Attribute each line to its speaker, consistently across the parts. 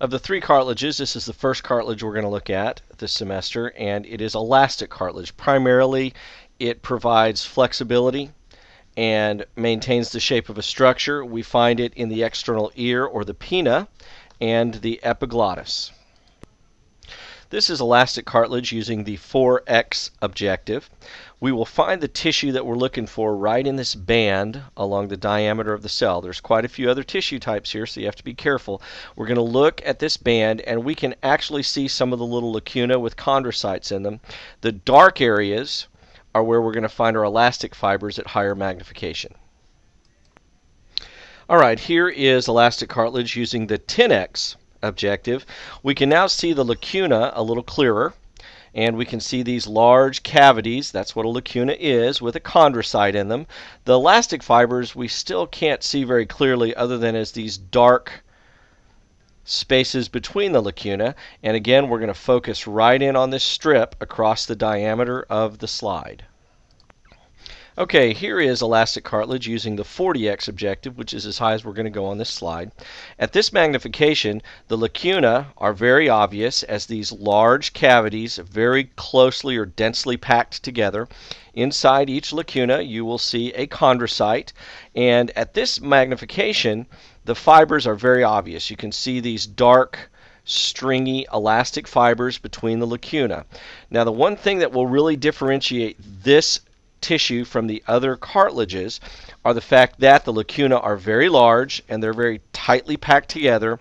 Speaker 1: Of the three cartilages, this is the first cartilage we're going to look at this semester, and it is elastic cartilage. Primarily, it provides flexibility and maintains the shape of a structure. We find it in the external ear or the pinna and the epiglottis. This is elastic cartilage using the 4X objective. We will find the tissue that we're looking for right in this band along the diameter of the cell. There's quite a few other tissue types here, so you have to be careful. We're going to look at this band, and we can actually see some of the little lacuna with chondrocytes in them. The dark areas are where we're going to find our elastic fibers at higher magnification. All right, here is elastic cartilage using the 10X objective. We can now see the lacuna a little clearer, and we can see these large cavities. That's what a lacuna is, with a chondrocyte in them. The elastic fibers we still can't see very clearly other than as these dark spaces between the lacuna. And again, we're going to focus right in on this strip across the diameter of the slide. Okay, here is elastic cartilage using the 40X objective, which is as high as we're going to go on this slide. At this magnification, the lacuna are very obvious as these large cavities very closely or densely packed together. Inside each lacuna, you will see a chondrocyte, and at this magnification, the fibers are very obvious. You can see these dark, stringy elastic fibers between the lacuna. Now, the one thing that will really differentiate this tissue from the other cartilages are the fact that the lacuna are very large and they're very tightly packed together,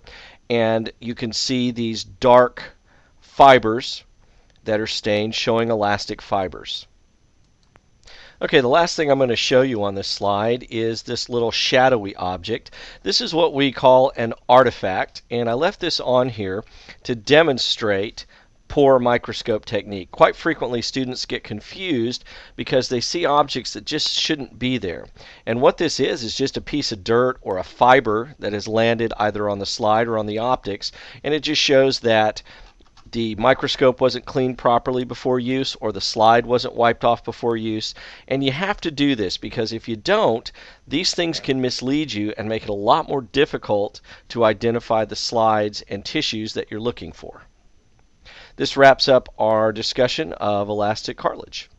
Speaker 1: and you can see these dark fibers that are stained showing elastic fibers. Okay, the last thing I'm going to show you on this slide is this little shadowy object. This is what we call an artifact, and I left this on here to demonstrate poor microscope technique. Quite frequently, students get confused because they see objects that just shouldn't be there. And what this is just a piece of dirt or a fiber that has landed either on the slide or on the optics, and it just shows that the microscope wasn't cleaned properly before use, or the slide wasn't wiped off before use. And you have to do this because if you don't, these things can mislead you and make it a lot more difficult to identify the slides and tissues that you're looking for. This wraps up our discussion of elastic cartilage.